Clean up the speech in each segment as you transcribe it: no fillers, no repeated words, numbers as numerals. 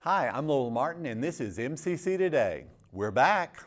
Hi, I'm Lowell Martin, and this is MCC Today. We're back.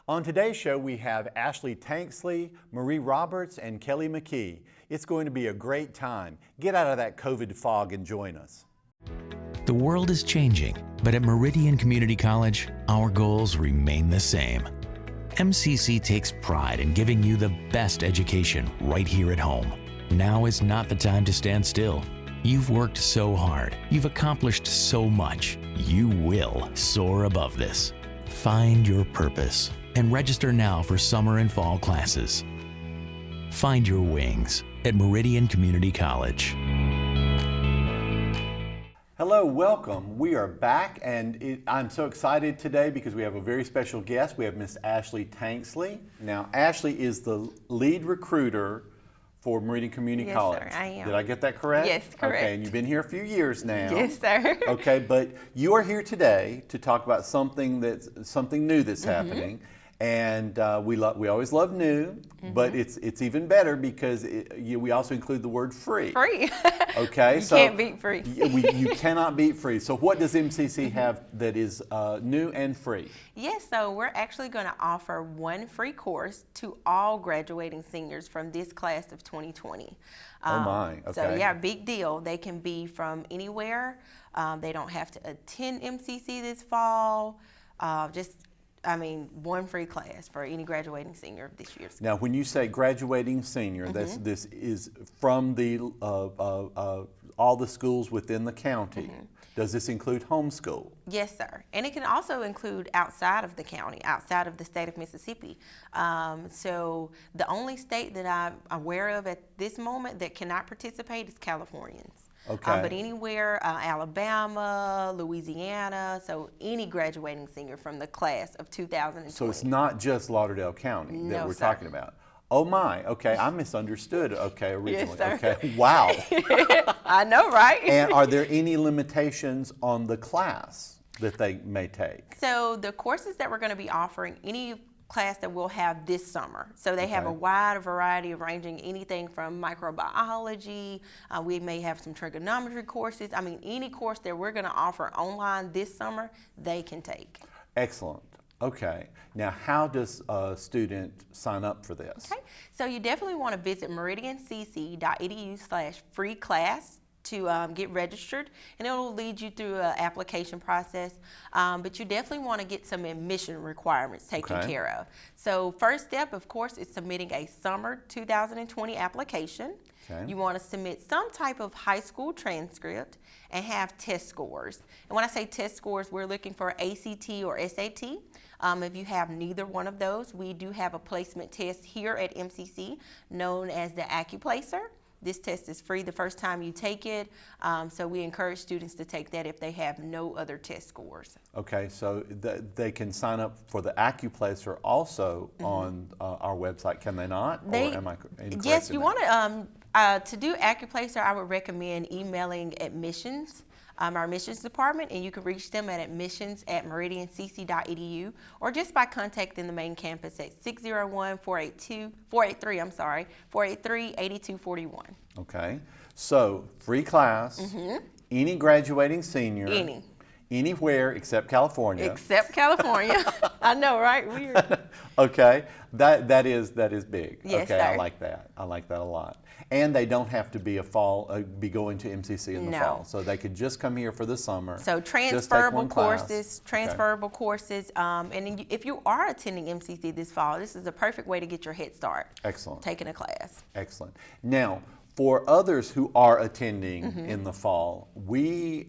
On today's show, we have Ashley Tanksley, Marie Roberts, and Kelly McKee. It's going to be a great time. Get out of that COVID fog and join us. The world is changing, but at Meridian Community College, our goals remain the same. MCC takes pride in giving you the best education right here at home. Now is not the time to stand still. You've worked so hard. You've accomplished so much. You will soar above this. Find your purpose and register now for summer and fall classes. Find your wings at Meridian Community College. Hello, welcome. We are back, and I'm so excited today because we have a very special guest. We have Miss Ashley Tanksley. Now, Ashley is the lead recruiter for Meridian Community College. Yes, sir, I am. Did I get that correct? Yes, correct. Okay, and you've been here a few years now. Yes, sir. Okay, but you are here today to talk about something new that's happening. And we always love new, but it's even better because we also include the word free. Free. Okay, You can't beat free. You cannot beat free. So what does MCC have that is new and free? Yes, so we're actually going to offer one free course to all graduating seniors from this class of 2020. Oh my, okay. So yeah, big deal. They can be from anywhere. They don't have to attend MCC this fall. One free class for any graduating senior of this year's school. Now, when you say graduating senior, this is from the all the schools within the county. Does this include homeschool? Yes, sir. And it can also include outside of the county, outside of the state of Mississippi. So the only state that I'm aware of at this moment that cannot participate is Californians. Okay. But anywhere, Alabama, Louisiana, so any graduating senior from the class of 2020. So it's not just Lauderdale County that No, we're sir. talking about. Oh my, okay, I misunderstood, okay, originally. Yes, sir. Okay, wow. I know, right? And are there any limitations on the class that they may take? So the courses that we're going to be offering, any class that we'll have this summer. So they have a wide variety of ranging anything from microbiology, we may have some trigonometry courses. I mean, any course that we're going to offer online this summer, they can take. Excellent. Okay. Now, how does a student sign up for this? Okay. So you definitely want to visit meridiancc.edu/free class to get registered, and it'll lead you through an application process. But you definitely want to get some admission requirements taken care of. So first step, of course, is submitting a summer 2020 application. You want to submit some type of high school transcript and have test scores. And when I say test scores, we're looking for ACT or SAT. If you have neither one of those, we do have a placement test here at MCC known as the Accuplacer. This test is free the first time you take it, so we encourage students to take that if they have no other test scores. Okay, so they can sign up for the Accuplacer also on our website, can they not? Or am I incorrect? Yes, you want to do Accuplacer, I would recommend emailing admissions, our admissions department, and you can reach them at admissions@meridiancc.edu or just by contacting the main campus at 601-483-8241. Okay, so free class, any graduating senior, anywhere except California. Except California. I know, right? Weird. Okay, that is big. Yes, okay, sir. I like that. I like that a lot. And they don't have to be be going to MCC in the fall, so they could just come here for the summer. So transferable courses, and if you are attending MCC this fall, this is a perfect way to get your head start. Excellent. Taking a class. Excellent. Now, for others who are attending in the fall, the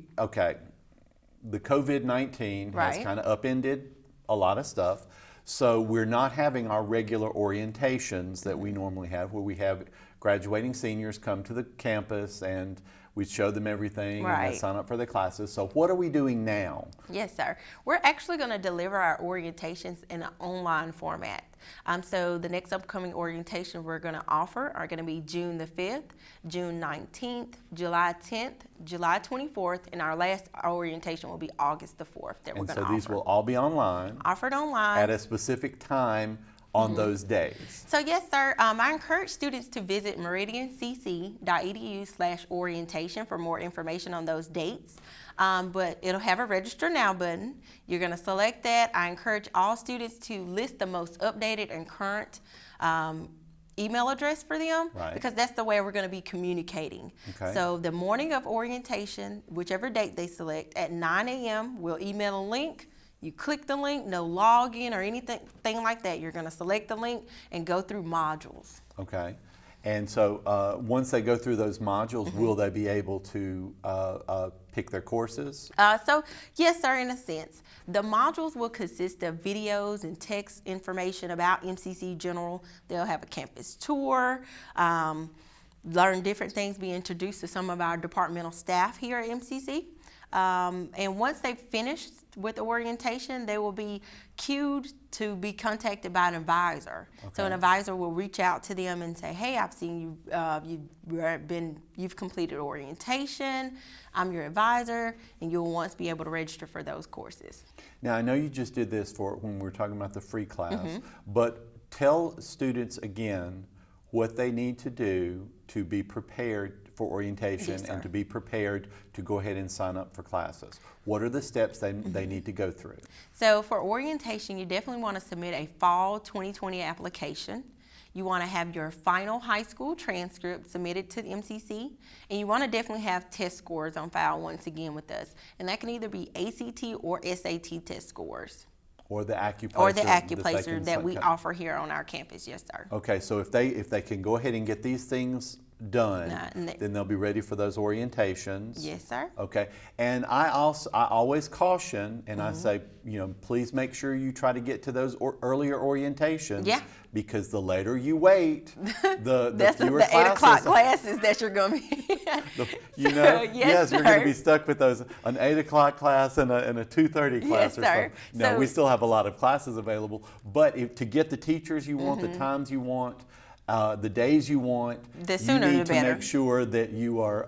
COVID-19 has kind of upended a lot of stuff. So we're not having our regular orientations that we normally have, where we have graduating seniors come to the campus and we show them everything and Right. they sign up for the classes. So what are we doing now? Yes, sir. We're actually going to deliver our orientations in an online format. So the next upcoming orientation we're going to offer are going to be June the 5th, June 19th, July 10th, July 24th, and our last orientation will be August the 4th that we're And going to so offer. these will all be online Offered online. at a specific time on those days. So yes, sir. I encourage students to visit meridiancc.edu/orientation for more information on those dates. But it'll have a register now button. You're going to select that. I encourage all students to list the most updated and current email address for them, Right. because that's the way we're going to be communicating. Okay. So the morning of orientation, whichever date they select, at 9 a.m., we'll email a link. You click the link, no login or anything like that. You're going to select the link and go through modules. Okay. And so once they go through those modules, will they be able to pick their courses? So yes, sir, in a sense. The modules will consist of videos and text information about MCC General. They'll have a campus tour, learn different things, be introduced to some of our departmental staff here at MCC. And once they've finished with orientation, they will be queued to be contacted by an advisor. Okay. So an advisor will reach out to them and say, "Hey, I've seen you've completed orientation. I'm your advisor, and you'll once be able to register for those courses." Now, I know you just did this for when we were talking about the free class, but tell students again what they need to do to be prepared for orientation. Yes, sir. And to be prepared to go ahead and sign up for classes. What are the steps they need to go through? So for orientation, you definitely want to submit a fall 2020 application. You want to have your final high school transcript submitted to the MCC, and you want to definitely have test scores on file once again with us. And that can either be ACT or SAT test scores. Or the Accuplacer. Or the that they Accuplacer can that we sign- offer here on our campus, yes, sir. Okay, so if they can go ahead and get these things done, and then they'll be ready for those orientations. Yes, sir. Okay, and I always caution and Mm-hmm. I say, please make sure you try to get to those earlier orientations. Yeah. Because the later you wait, the That's fewer the 8 o'clock classes. classes that you're going to be Yes, you're going sir. to be stuck with those an 8 o'clock class and a 2:30 class Yes, or sir. something. No, So- we still have a lot of classes available, but to get the teachers you want, Mm-hmm. the times you want, the days you want, The sooner you the need to better. make sure that you are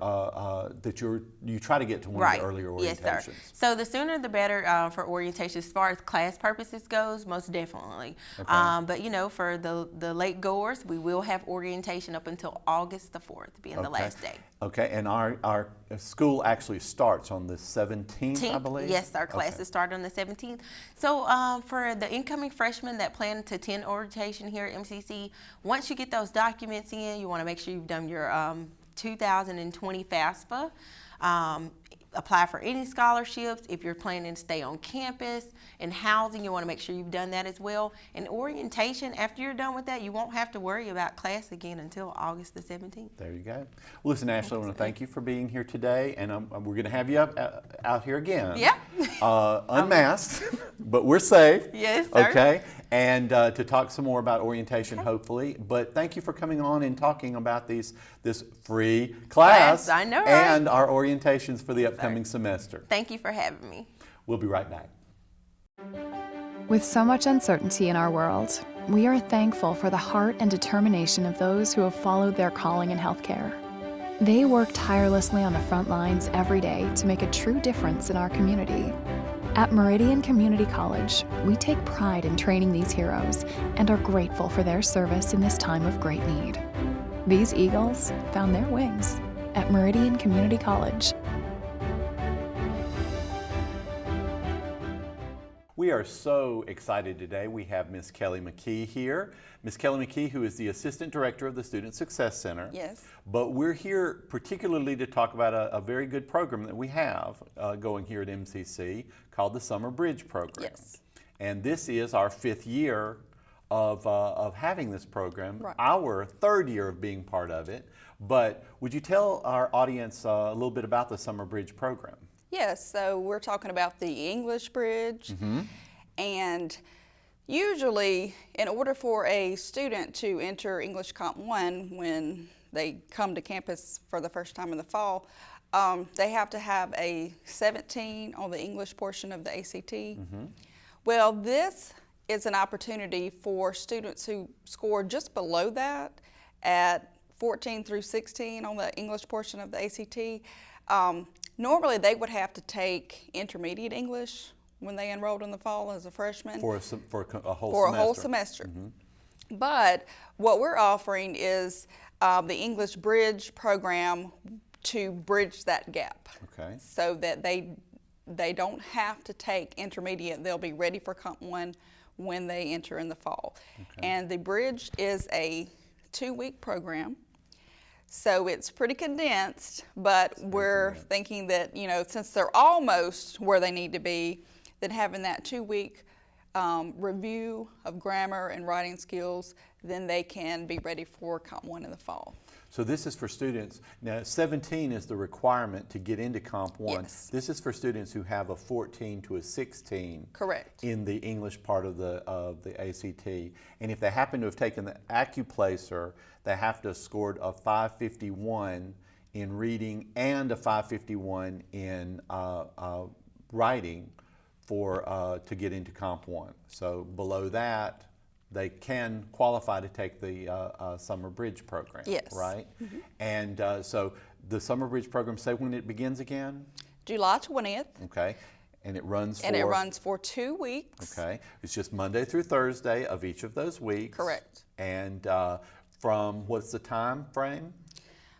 you try to get to one of the earlier orientations. Yes, sir. So the sooner the better for orientation. As far as class purposes goes, most definitely. Okay. But for the late goers, we will have orientation up until August the 4th, being the last day. Okay, and our school actually starts on the 17th, I believe? Yes, our classes Okay. start on the 17th. So for the incoming freshmen that plan to attend orientation here at MCC, once you get those documents in, you want to make sure you've done your 2020 FAFSA. Apply for any scholarships. If you're planning to stay on campus, and housing, you want to make sure you've done that as well. And orientation, after you're done with that, you won't have to worry about class again until August the 17th. There you go. Well, listen, Ashley, I want to thank you for being here today, and we're going to have you out here again. Yeah. Unmasked, but we're safe. Yes, sir. Okay, and to talk some more about orientation, hopefully. But thank you for coming on and talking about this free class. I know, right? And our orientations for the upcoming semester. Thank you for having me. We'll be right back. With so much uncertainty in our world, we are thankful for the heart and determination of those who have followed their calling in healthcare. They work tirelessly on the front lines every day to make a true difference in our community. At Meridian Community College, we take pride in training these heroes and are grateful for their service in this time of great need. These Eagles found their wings at Meridian Community College. We are so excited today. We have Miss Kelly McKee here. Miss Kelly McKee, who is the Assistant Director of the Student Success Center. Yes. But we're here particularly to talk about a very good program that we have going here at MCC called the Summer Bridge Program. Yes. And this is our 5th year of having this program, Right. our 3rd year of being part of it. But would you tell our audience a little bit about the Summer Bridge Program? Yes, so we're talking about the English Bridge. And usually, in order for a student to enter English Comp 1 when they come to campus for the first time in the fall, they have to have a 17 on the English portion of the ACT. Well, this is an opportunity for students who score just below that at 14 through 16 on the English portion of the ACT. Normally they would have to take intermediate English when they enrolled in the fall as a freshman. For a whole For semester. a whole semester. But what we're offering is the English Bridge program to bridge that gap. Okay. So that they don't have to take intermediate. They'll be ready for Comp 1 when they enter in the fall. Okay. And the Bridge is a 2-week program. So it's pretty condensed, but we're thinking that, you know, since they're almost where they need to be, then having that 2-week review of grammar and writing skills, then they can be ready for Comp 1 in the fall. So this is for students, now 17 is the requirement to get into Comp 1. Yes. This is for students who have a 14 to a 16 Correct. in the English part of the ACT. And if they happen to have taken the Accuplacer, they have to have scored a 551 in reading and a 551 in writing to get into Comp 1. So below that, they can qualify to take the Summer Bridge program, Yes. right? And so the Summer Bridge program, say when it begins again? July 20th. Okay. And it runs for? And it runs for 2 weeks. Okay. It's just Monday through Thursday of each of those weeks. Correct. And from, what's the time frame?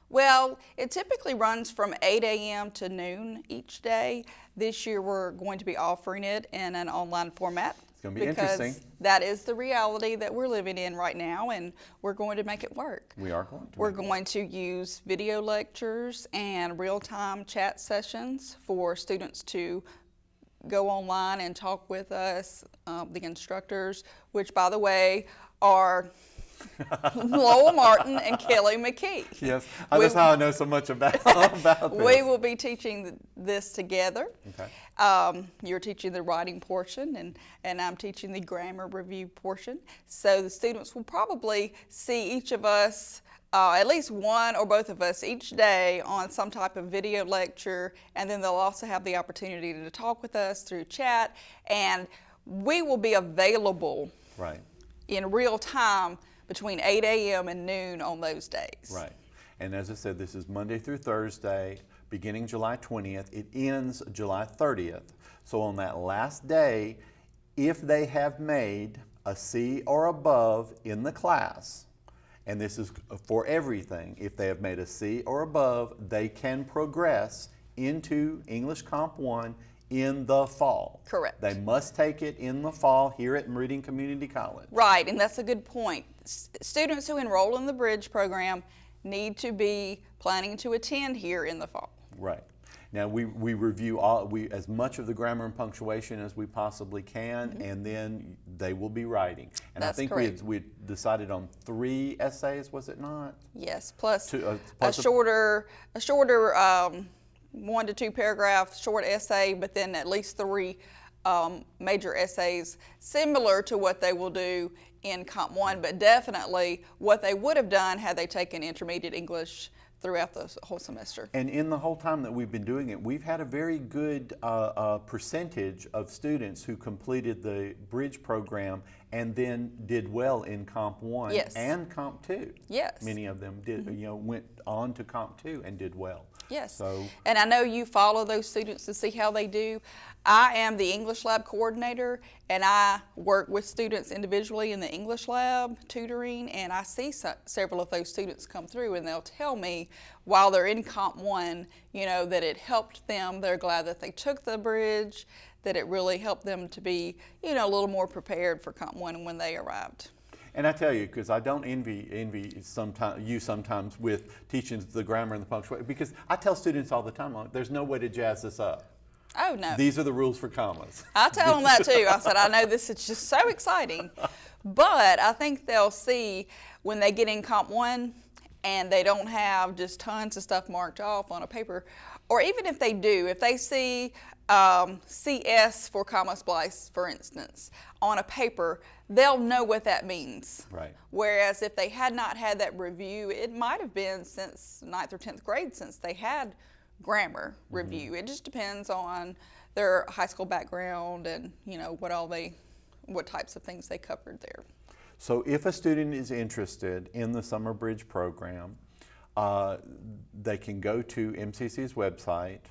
Well, it typically runs from 8 a.m. to noon each day. This year we're going to be offering it in an online format. It's going to be interesting. That is the reality that we're living in right now, and we're going to make it work. We are going to. We're going to use video lectures and real-time chat sessions for students to go online and talk with us, the instructors, which, by the way, are Lowell Martin and Kelly McKee. Yes, that's how I know so much about this. We will be teaching this together. Okay. You're teaching the writing portion, and I'm teaching the grammar review portion. So the students will probably see each of us, at least one or both of us each day on some type of video lecture, and then they'll also have the opportunity to talk with us through chat, and we will be available Right. in real time between 8 a.m. and noon on those days. Right. And as I said, this is Monday through Thursday, beginning July 20th. It ends July 30th. So on that last day, if they have made a C or above in the class, and this is for everything, if they have made a C or above, they can progress into English Comp 1 in the fall. Correct. They must take it in the fall here at Meridian Community College. Right, and that's a good point. Students who enroll in the Bridge program need to be planning to attend here in the fall. Right. Now we review as much of the grammar and punctuation as we possibly can, and then they will be writing. And That's I think correct. we decided on 3 essays, was it not? Yes, plus plus a shorter 1 to 2 paragraph short essay, but then at least 3 major essays, similar to what they will do in Comp 1, but definitely what they would have done had they taken intermediate English throughout the whole semester. And in the whole time that we've been doing it, we've had a very good percentage of students who completed the Bridge program and then did well in Comp 1 Yes. and Comp 2. Yes. Many of them did, went on to Comp 2 and did well. Yes, So, and I know you follow those students to see how they do. I am the English Lab coordinator, and I work with students individually in the English Lab tutoring, and I see several of those students come through, and they'll tell me while they're in Comp 1, that it helped them. They're glad that they took the Bridge, that it really helped them to be, a little more prepared for Comp 1 when they arrived. and I tell you, because I don't envy sometimes with teaching the grammar and the punctuation, because I tell students all the time, there's no way to jazz this up. Oh, no. These are the rules for commas. I tell them that too. I said, I know this is just so exciting, but I think they'll see when they get in Comp 1 and they don't have just tons of stuff marked off on a paper, or even if they do, if they see CS for comma splice, for instance, on a paper, they'll know what that means. Right. Whereas if they had not had that review, it might have been since 9th or 10th grade since they had grammar review. It just depends on their high school background and, you know, what types of things they covered there. So if a student is interested in the Summer Bridge program, they can go to MCC's website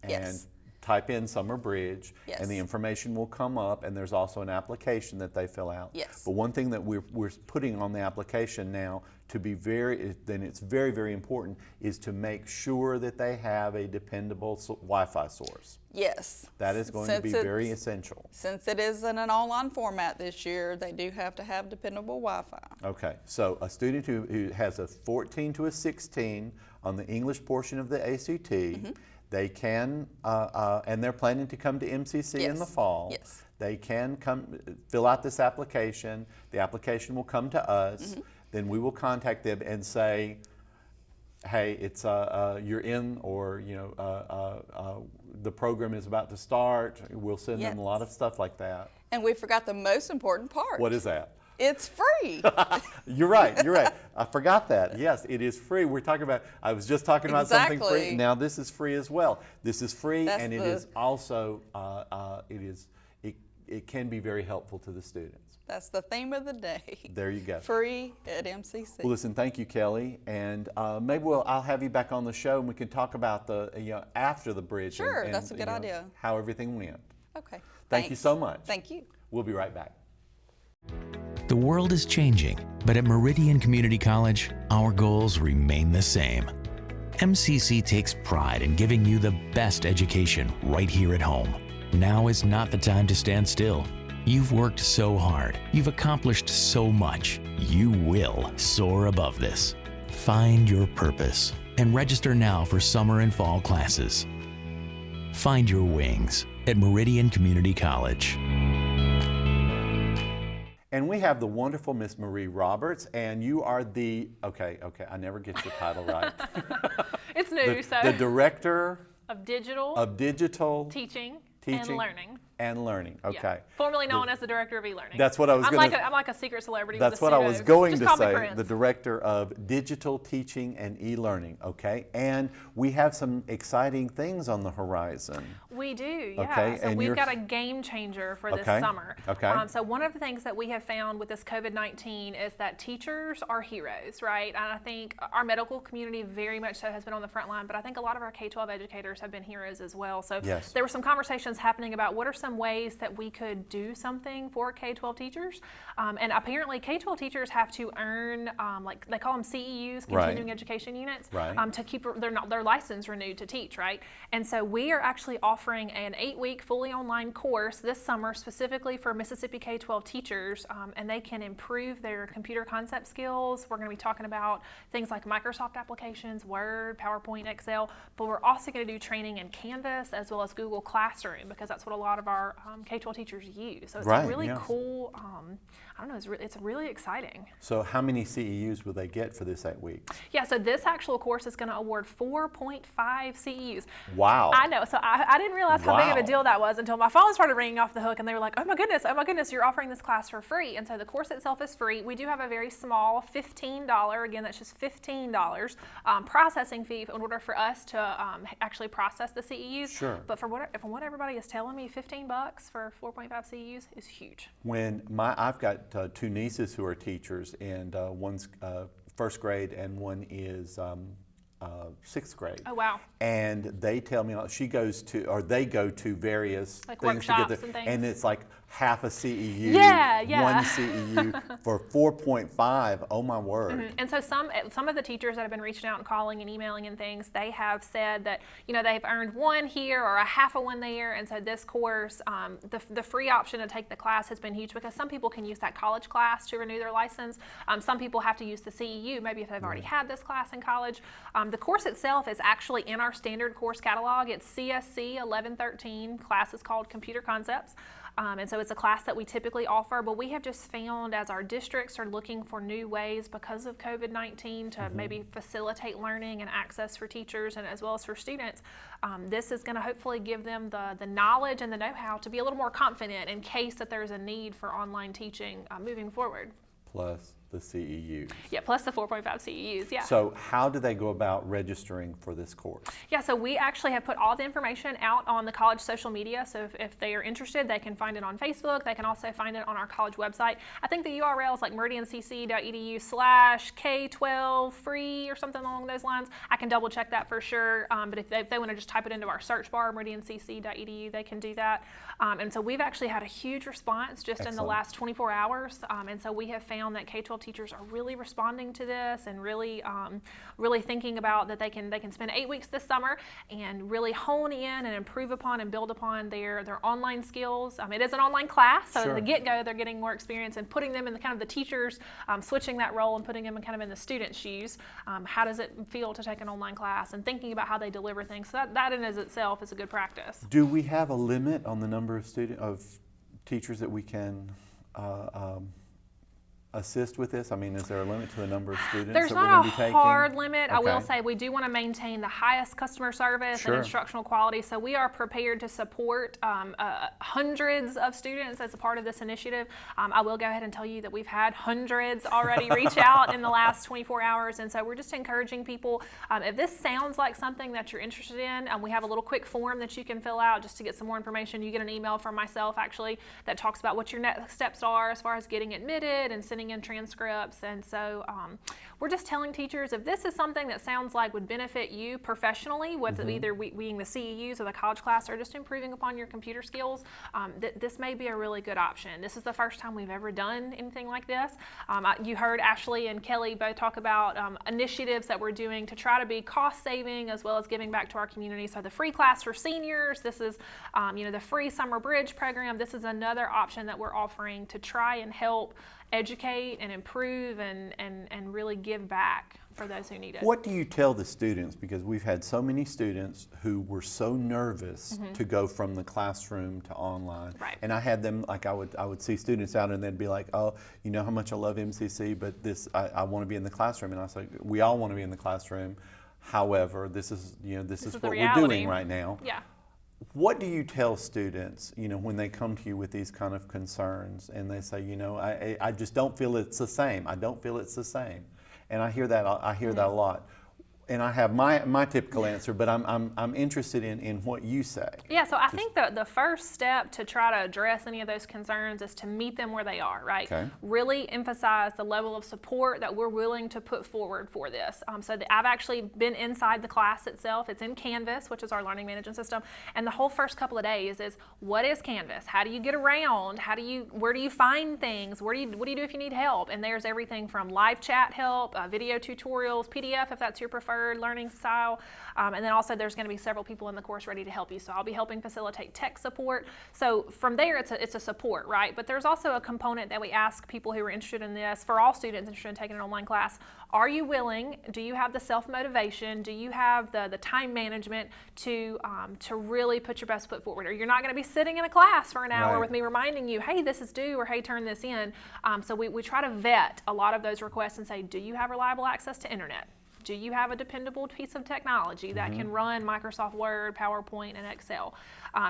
and Yes. type in Summer Bridge, Yes. and the information will come up, and there's also an application that they fill out. Yes. But one thing that we're putting on the application now to be it's very, very important, is to make sure that they have a dependable Wi-Fi source. Yes. That is going to be very essential. Since it is in an online format this year, they do have to have dependable Wi-Fi. Okay, so a student who has a 14 to a 16 on the English portion of the ACT, they can, and they're planning to come to MCC in the Yes. fall. Yes. They can come fill out this application. The application will come to us. Then we will contact them and say, hey, it's you're in, or you know, the program is about to start. We'll send them a lot of stuff like that. And we forgot the most important part. What is that? It's free. You're right. I forgot that. Yes, it is free. I was just talking about something free. Exactly. Now this is free as well. This is free, That's and it is also, it can be very helpful to the students. That's the theme of the day. There you go. Free at MCC. Well, listen, thank you, Kelly, and maybe I'll have you back on the show, and we can talk about after the bridge. Sure, and, that's a good idea. How everything went. Okay. Thank you so much. Thank you. We'll be right back. The world is changing, but at Meridian Community College, our goals remain the same. MCC takes pride in giving you the best education right here at home. Now is not the time to stand still. You've worked so hard. You've accomplished so much. You will soar above this. Find your purpose and register now for summer and fall classes. Find your wings at Meridian Community College. And we have the wonderful Miss Marie Roberts, and you are okay, I never get your title right. It's new, The Director of Digital Teaching and Learning. And Learning, okay. Yeah. Formerly known as the Director of E-Learning. That's what I was I'm going I'm like a secret celebrity That's with what a I pseudo. was going Just to call me say, Prince. the Director of Digital Teaching and E-Learning, okay? And we have some exciting things on the horizon. We do, yeah. Okay, So and we've you're- got a game changer for this Okay, summer. okay. So one of the things that we have found with this COVID-19 is that teachers are heroes, right? And I think our medical community very much so has been on the front line, but I think a lot of our K-12 educators have been heroes as well. So Yes. there were some conversations happening about what are some ways that we could do something for K-12 teachers. And apparently K-12 teachers have to earn, like they call them CEUs, continuing education units, Right. to keep their license renewed to teach, right? And so we are actually offering an 8-week fully online course this summer specifically for Mississippi K-12 teachers, and they can improve their computer concept skills. We're going to be talking about things like Microsoft applications, Word, PowerPoint, Excel, but we're also going to do training in Canvas as well as Google Classroom, because that's what a lot of our K-12 teachers use. So it's Right, a really yes. cool, I don't know, it's really exciting. So how many CEUs will they get for this 8 weeks? Yeah, so this actual course is going to award 4.5 CEUs. Wow. I know, so I didn't realize how big of Wow. a deal that was until my phone started ringing off the hook, and they were like, oh my goodness, you're offering this class for free. And so the course itself is free. We do have a very small $15, again, that's just $15 processing fee in order for us to actually process the CEUs. Sure. But from what everybody is telling me, $15 for 4.5 CEUs is huge. When I've got two nieces who are teachers, and one's first grade and one is sixth grade. Oh, wow. And they tell me they go to various Like things to get workshops there, and things. and it's like half a CEU, Yeah. one CEU for 4.5. Oh my word! And so some of the teachers that have been reaching out and calling and emailing and things, they have said that, you know, they've earned one here or a half of one there. And so this course, the free option to take the class has been huge, because some people can use that college class to renew their license. Some people have to use the CEU, maybe if they've already had this class in college. The course itself is actually in our standard course catalog. It's CSC 1113, class is called Computer Concepts. And so it's a class that we typically offer, but we have just found as our districts are looking for new ways because of COVID-19 to maybe facilitate learning and access for teachers and as well as for students, this is going to hopefully give them the knowledge and the know-how to be a little more confident in case that there's a need for online teaching moving forward. Plus the CEUs. Yeah, plus the 4.5 CEUs, yeah. So how do they go about registering for this course? Yeah, so we actually have put all the information out on the college social media. So if they are interested, they can find it on Facebook. They can also find it on our college website. I think the URL is like meridiancc.edu/K12 free or something along those lines. I can double check that for sure. But if they want to just type it into our search bar, meridiancc.edu, they can do that. And so we've actually had a huge response just in the last 24 hours. And so we have found that K-12 teachers are really responding to this and really thinking about that they can spend 8 weeks this summer and really hone in and improve upon and build upon their online skills. It is an online class, so at the get-go they're getting more experience and putting them in the kind of the teachers, switching that role and putting them in kind of in the student's shoes. How does it feel to take an online class and thinking about how they deliver things. So that in itself is a good practice. Do we have a limit on the number of teachers that we can assist with this? I mean, is there a limit to the number of students There's that we're not going to be taking? a hard limit. I will Okay. say we do want to maintain the highest customer service and instructional quality, so we are prepared to support hundreds of students as a part of this initiative. I will go ahead and tell you that we've had hundreds already reach out in the last 24 hours, and so we're just encouraging people, if this sounds like something that you're interested in, we have a little quick form that you can fill out just to get some more information. You get an email from myself actually that talks about what your next steps are as far as getting admitted and sending in transcripts. And so we're just telling teachers, if this is something that sounds like would benefit you professionally, whether either being the CEUs or the college class or just improving upon your computer skills, this may be a really good option. This is the first time we've ever done anything like this. You heard Ashley and Kelly both talk about initiatives that we're doing to try to be cost saving as well as giving back to our community. So the free class for seniors, this is the free summer bridge program. This is another option that we're offering to try and help educate and improve and really give back for those who need it. What do you tell the students? Because we've had so many students who were so nervous to go from the classroom to online. Right. And I had them, like I would see students out and they'd be like, oh, you know how much I love MCC, but I want to be in the classroom. And I said, we all want to be in the classroom. However, this is what we're doing right now. Yeah. What do you tell students, when they come to you with these kind of concerns and they say, I just don't feel it's the same. I don't feel it's the same. And I hear that that a lot. And I have my typical answer, but I'm interested in what you say. Yeah, so I think the first step to try to address any of those concerns is to meet them where they are, right? Okay. Really emphasize the level of support that we're willing to put forward for this. I've actually been inside the class itself. It's in Canvas, which is our learning management system. And the whole first couple of days is, what is Canvas? How do you get around? Where do you find things? What do you do if you need help? And there's everything from live chat help, video tutorials, PDF if that's your preferred learning style, and then also there's going to be several people in the course ready to help you. So I'll be helping facilitate tech support. So from there, it's a support, right? But there's also a component that we ask people who are interested in this, for all students interested in taking an online class. Are you willing? Do you have the self-motivation? Do you have the time management to really put your best foot forward? Or you're not going to be sitting in a class for an hour with me reminding you, hey, this is due, or hey, turn this in. So we try to vet a lot of those requests and say, do you have reliable access to internet? Do you have a dependable piece of technology that can run Microsoft Word, PowerPoint, and Excel?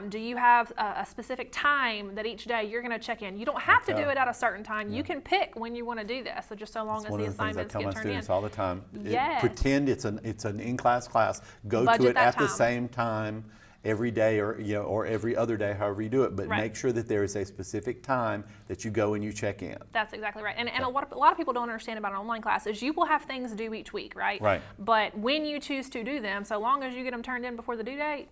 Do you have a specific time that each day you're going to check in? You don't have to do it at a certain time. You can pick when you want to do this. So just so long as the assignments get turned in. One of the things I tell my students all the time. Yes. Pretend it's an in-class class. Go Budget to it that at the time. same time every day, or every other day, however you do it. But make sure that there is a specific time that you go and you check in. That's exactly right. And a lot of people don't understand about an online class is you will have things due each week, right? Right. But when you choose to do them, so long as you get them turned in before the due date,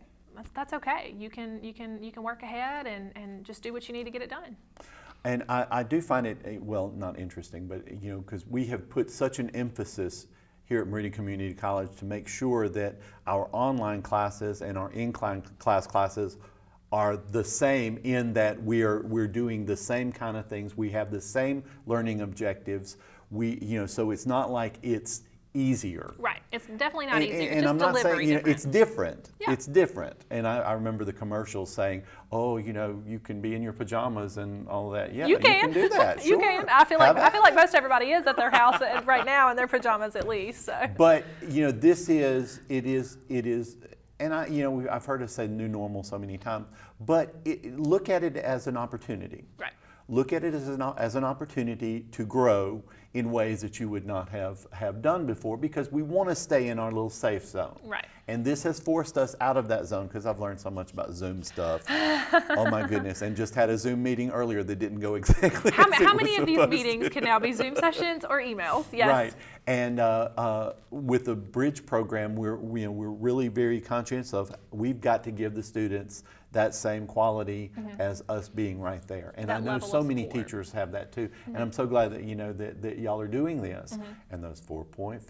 that's okay. You can work ahead and just do what you need to get it done. And I do find it, not interesting, but because we have put such an emphasis here at Meridian Community College to make sure that our online classes and our in-class classes are the same, in that we're doing the same kind of things. We have the same learning objectives. So it's not like it's easier. Right. It's definitely not easier. And Just I'm not delivery saying, different. it's different. Yeah. It's different. And I remember the commercials saying, oh, you can be in your pajamas and all that. Yeah, You can do that. You Sure. can. I feel Have like most everybody is at their house right now in their pajamas at least. So. But this is, it is, and I've heard us say new normal so many times, but look at it as an opportunity. Right. Look at it as an opportunity to grow in ways that you would not have done before, because we want to stay in our little safe zone. Right. And this has forced us out of that zone, because I've learned so much about Zoom stuff. Oh my goodness. And just had a Zoom meeting earlier that didn't go exactly How as it many was of these supposed meetings to. can now be Zoom sessions or emails? Yes. Right. And with the Bridge program, we're really very conscious of, we've got to give the students that same quality as us being right there. And That I know level so of many support. teachers have that too. And I'm so glad that that y'all are doing this. And those 4.5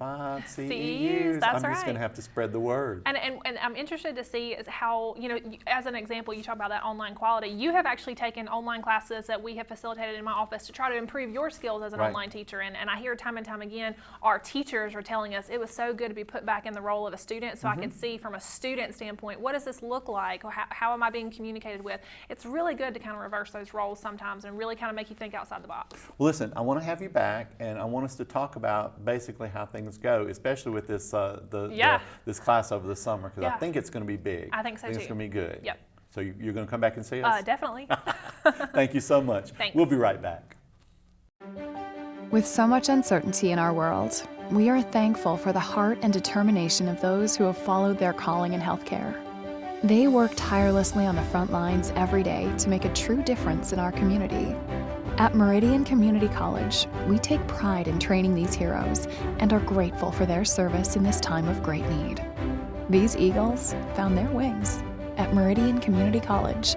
CEUs, that's I'm just going right. to have to spread the word. And I'm interested to see is how, as an example, you talk about that online quality. You have actually taken online classes that we have facilitated in my office to try to improve your skills as an Right. online teacher. And I hear time and time again, our teachers are telling us it was so good to be put back in the role of a student, so I could see from a student standpoint, what does this look like? Or how am I being communicated with? It's really good to kind of reverse those roles sometimes and really kind of make you think outside the box. Listen, I want to have you back, and I want us to talk about basically how things go, especially with this this class over the summer, because I Yeah. think it's going to be big. I think so, It's too. going to be good. Yep. So you're going to come back and see us? Definitely. Thank you so much. Thanks. We'll be right back. With so much uncertainty in our world, we are thankful for the heart and determination of those who have followed their calling in healthcare. They work tirelessly on the front lines every day to make a true difference in our community. At Meridian Community College, we take pride in training these heroes and are grateful for their service in this time of great need. These eagles found their wings at Meridian Community College.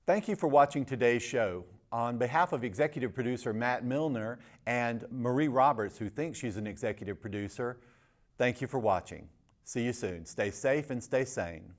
Thank you for watching today's show. On behalf of executive producer Matt Milner and Marie Roberts, who thinks she's an executive producer, thank you for watching. See you soon. Stay safe and stay sane.